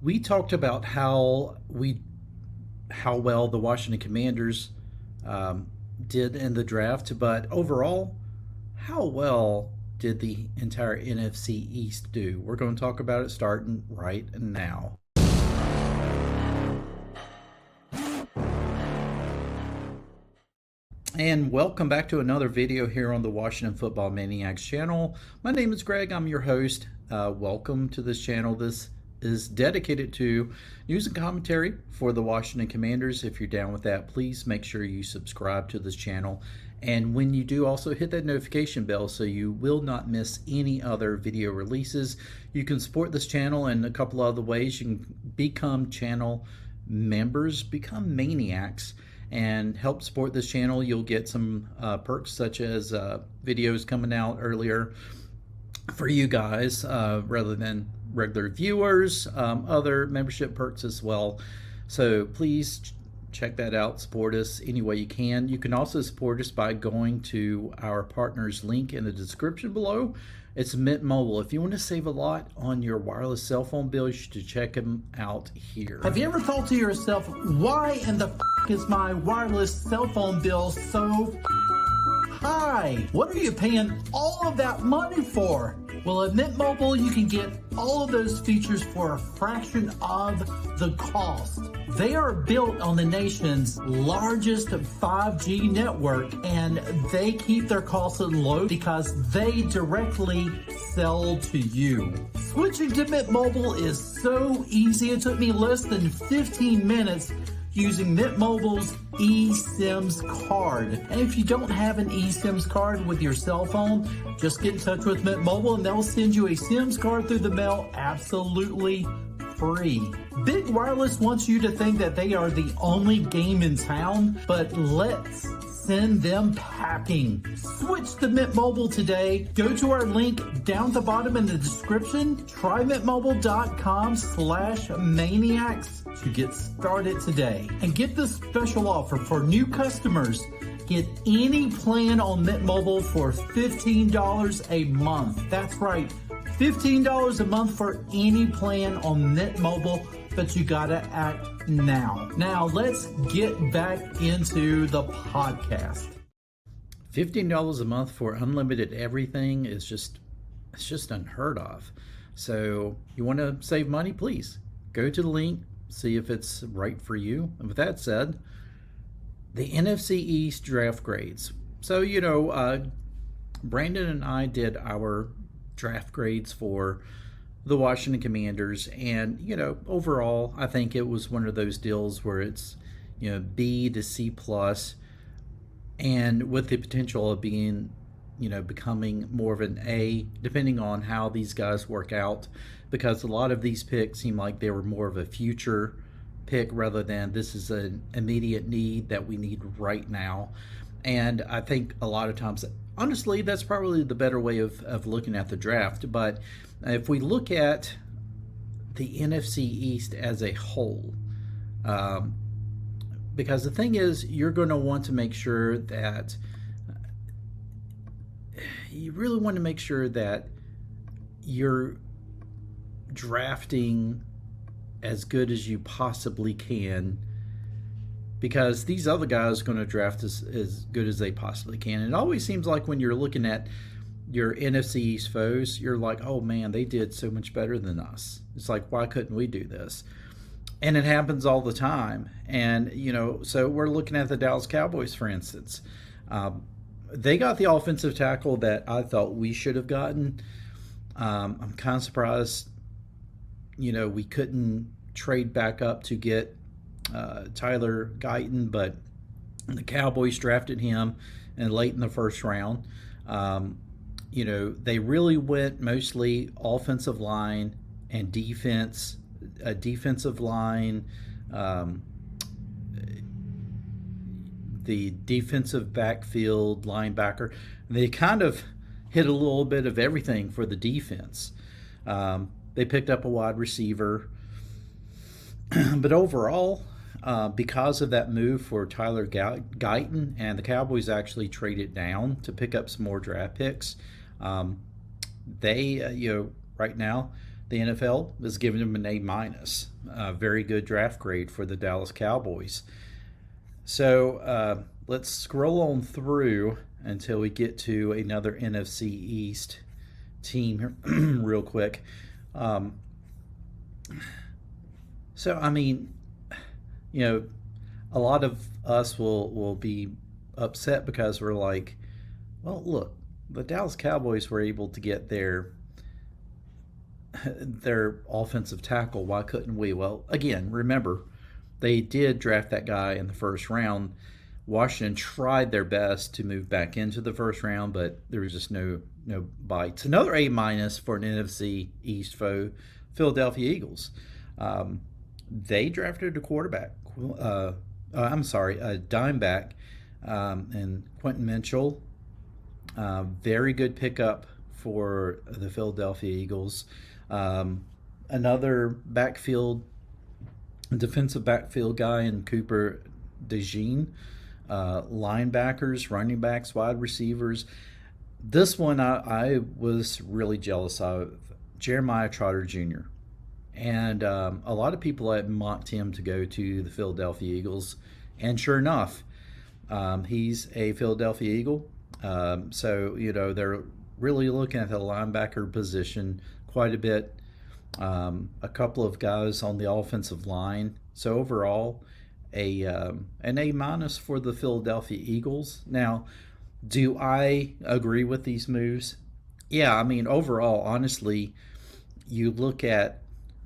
We talked about how well the Washington Commanders um, did in the draft, but overall, how well did the entire NFC East do? We're going to talk about it starting right now. And welcome back to another video here on the Washington Football Maniacs channel. My name is Greg. I'm your host. Welcome to this channel. This is dedicated to news and commentary for the Washington Commanders. If you're down with that, please make sure you subscribe to this channel. And when you do, also hit that notification bell so you will not miss any other video releases. You can support this channel in a couple other ways. You can become channel members, become Maniacs, and help support this channel. You'll get some perks such as videos coming out earlier for you guys rather than regular viewers, other membership perks as well. So please check that out. Support us any way you can. You can also support us by going to our partners link in the description below. It's Mint Mobile. If you want to save a lot on your wireless cell phone bill, you should check them out here. Have you ever thought to yourself, why in the is my wireless cell phone bill so high? What are you paying all of that money for? Well, at Mint Mobile, you can get all of those features for a fraction of the cost. They are built on the nation's largest 5G network, and they keep their costs low because they directly sell to you. Switching to Mint Mobile is so easy. It took me less than 15 minutes using Mint Mobile's eSIMs card. And if you don't have an eSIMs card with your cell phone, just get in touch with Mint Mobile and they'll send you a SIMs card through the mail absolutely free. Big Wireless wants you to think that they are the only game in town, but let's send them packing. Switch to Mint Mobile today. Go to our link down at the bottom in the description. Try mintmobile.com/maniacs to get started today. And get this special offer for new customers. Get any plan on Mint Mobile for $15 a month. That's right, $15 a month for any plan on Mint Mobile, but you gotta act now. Now let's get back into the podcast. $15 a month for unlimited everything is it's just unheard of. So you want to save money, please go to the link, see if it's right for you. And with that said, the NFC East draft grades. So, Brandon and I did our draft grades for the Washington Commanders, and overall I think it was one of those deals where it's B to C plus, and with the potential of being becoming more of an A depending on how these guys work out, because a lot of these picks seem like they were more of a future pick rather than this is an immediate need that we need right now. And I think a lot of times, honestly, that's probably the better way of looking at the draft. But if we look at the NFC East as a whole, because the thing is, you're going to want to make sure that you really want to make sure that you're drafting as good as you possibly can, because these other guys are going to draft as good as they possibly can. And it always seems like when you're looking at your NFC East foes, you're like, oh man, they did so much better than us. It's like, why couldn't we do this? And it happens all the time. And so we're looking at the Dallas Cowboys, for instance. They got the offensive tackle that I thought we should have gotten. I'm kind of surprised we couldn't trade back up to get Tyler Guyton, but the Cowboys drafted him late in the first round. They really went mostly offensive line and defense, defensive line, the defensive backfield linebacker. They kind of hit a little bit of everything for the defense. They picked up a wide receiver. But overall, because of that move for Tyler Guyton, and the Cowboys actually traded down to pick up some more draft picks, they, right now, the NFL is giving him an A minus. Very good draft grade for the Dallas Cowboys. So let's scroll on through until we get to another NFC East team real quick. So, I mean, a lot of us will be upset because we're like, well, look, the Dallas Cowboys were able to get their offensive tackle. Why couldn't we? Well, again, remember, they did draft that guy in the first round. Washington tried their best to move back into the first round, but there was just no bites. Another A minus for an NFC East foe, Philadelphia Eagles. They drafted a quarterback. A dime back, and Quentin Mitchell. Very good pickup for the Philadelphia Eagles. Another defensive backfield guy in Cooper DeJean. Linebackers, running backs, wide receivers. This one I was really jealous of. Jeremiah Trotter Jr. And a lot of people had mocked him to go to the Philadelphia Eagles. And sure enough, he's a Philadelphia Eagle. So, they're really looking at the linebacker position quite a bit. A couple of guys on the offensive line. So overall, an A minus for the Philadelphia Eagles. Now, do I agree with these moves? Yeah, I mean, overall, honestly, you look at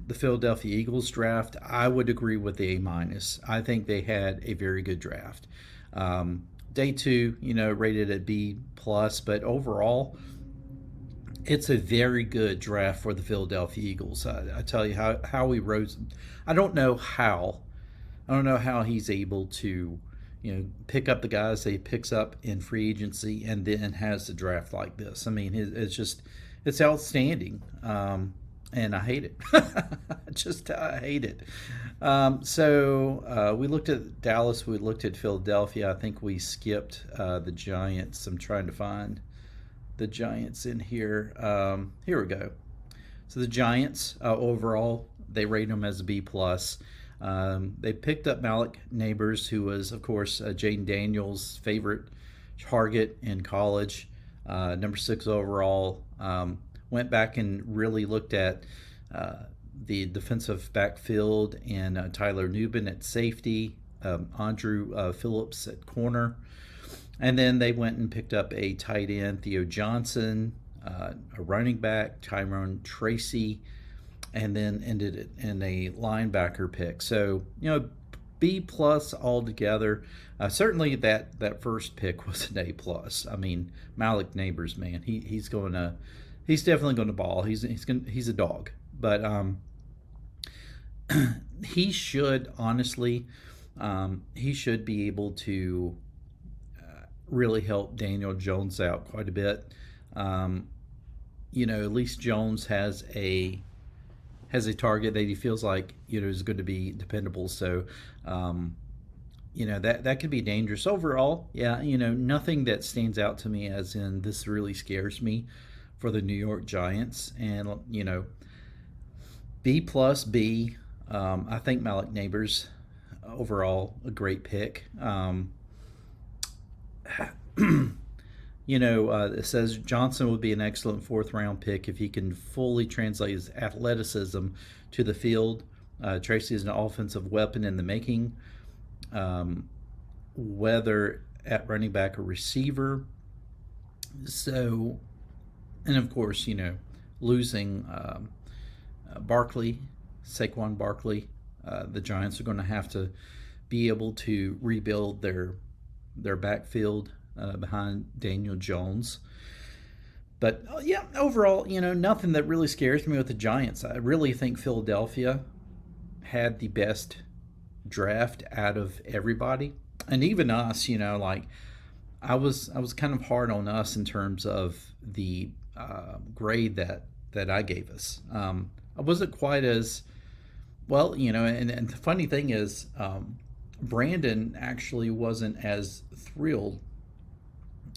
the Philadelphia Eagles draft, I would agree with the A minus. I think they had a very good draft. Day two, rated at B plus, but overall, it's a very good draft for the Philadelphia Eagles. I tell you how he rose. I don't know how he's able to, pick up the guys that he picks up in free agency and then has a draft like this. I mean, it's outstanding. And I hate it. I hate it. So we looked at Dallas. We looked at Philadelphia. I think we skipped the Giants. I'm trying to find the Giants in here. Here we go. So the Giants, overall, they rate them as a B+. They picked up Malik Neighbors, who was, of course, Jaden Daniels' favorite target in college, number 6 overall. Went back and really looked at the defensive backfield and Tyler Nubin at safety, Andrew Phillips at corner. And then they went and picked up a tight end, Theo Johnson, a running back, Tyrone Tracy, and then ended it in a linebacker pick. So, B+ altogether. Certainly that first pick was an A+. I mean, Malik Neighbors, man, he's definitely going to ball. He's a dog, but he should honestly, he should be able to really help Daniel Jones out quite a bit. At least Jones has a target that he feels like is going to be dependable. So, that could be dangerous overall. Yeah, nothing that stands out to me as in this really scares me for the New York Giants. And B+, B. I think Malik Neighbors overall a great pick. It says Johnson would be an excellent 4th round pick if he can fully translate his athleticism to the field. Tracy is an offensive weapon in the making, whether at running back or receiver. So, and of course, losing Saquon Barkley, the Giants are going to have to be able to rebuild their backfield behind Daniel Jones. But yeah, overall, nothing that really scares me with the Giants. I really think Philadelphia had the best draft out of everybody, and even us. I was kind of hard on us in terms of the grade that I gave us. I wasn't quite as well, and the funny thing is, Brandon actually wasn't as thrilled.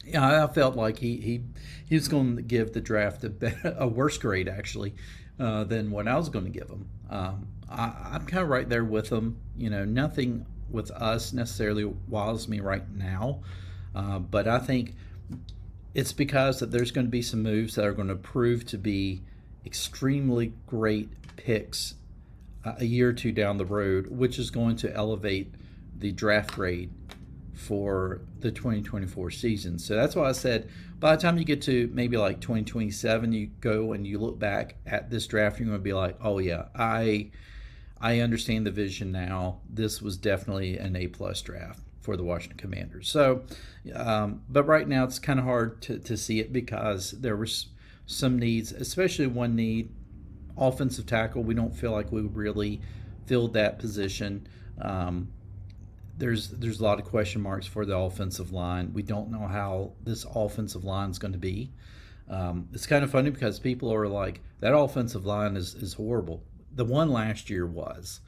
Yeah, I felt like he was going to give the draft a worse grade, actually. than what I was going to give them. I'm kind of right there with them. Nothing with us necessarily wows me right now, but I think it's because that there's going to be some moves that are going to prove to be extremely great picks a year or two down the road, which is going to elevate the draft grade for the 2024 season. So that's why I said by the time you get to maybe like 2027, you go and you look back at this draft, you're going to be like, oh yeah, I understand the vision now. This was definitely an A+ draft for the Washington Commanders. So, but right now it's kind of hard to see it because there was some needs, especially one need, offensive tackle. We don't feel like we really filled that position. There's a lot of question marks for the offensive line. We don't know how this offensive line is going to be. It's kind of funny because people are like, that offensive line is horrible. The one last year was.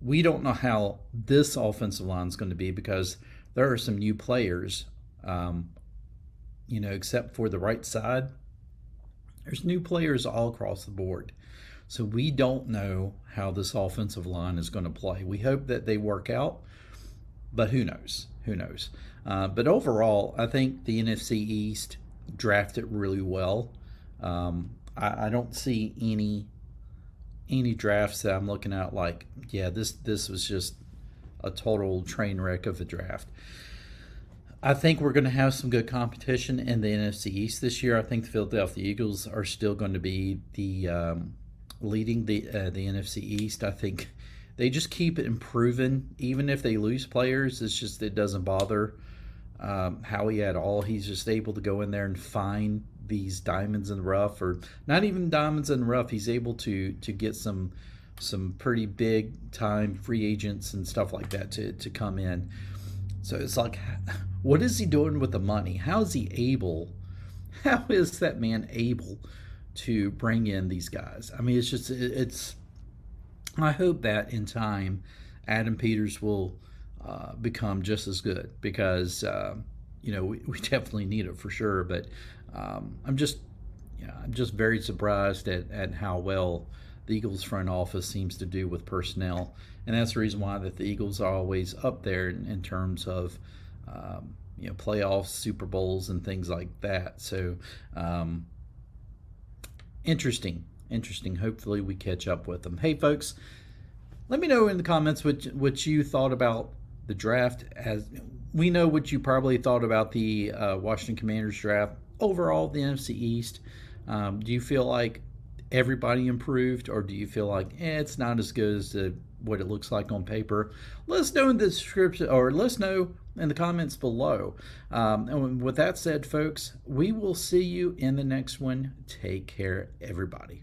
We don't know how this offensive line is going to be because there are some new players, except for the right side. There's new players all across the board. So we don't know how this offensive line is going to play. We hope that they work out, but who knows? Who knows? But overall, I think the NFC East drafted really well. I don't see any drafts that I'm looking at like, yeah, this was just a total train wreck of a draft. I think we're going to have some good competition in the NFC East this year. I think the Philadelphia Eagles are still going to be the leading the NFC East. I think they just keep improving, even if they lose players. It doesn't bother Howie at all. He's just able to go in there and find these diamonds in the rough, or not even diamonds in the rough. He's able to get some pretty big time free agents and stuff like that to come in. So it's like, what is he doing with the money? How is that man able to bring in these guys? I mean, I hope that in time, Adam Peters will become just as good because, we definitely need it for sure. But I'm just very surprised at how well the Eagles front office seems to do with personnel. And that's the reason why that the Eagles are always up there in terms of, playoffs, Super Bowls, and things like that. So, interesting. Hopefully we catch up with them. Hey, folks, let me know in the comments what you thought about the draft. As we know what you probably thought about the Washington Commanders draft. Overall, the NFC East, do you feel like everybody improved, or do you feel like it's not as good as what it looks like on paper? Let us know in the description, or let us know in the comments below. And with that said, folks, we will see you in the next one. Take care, everybody.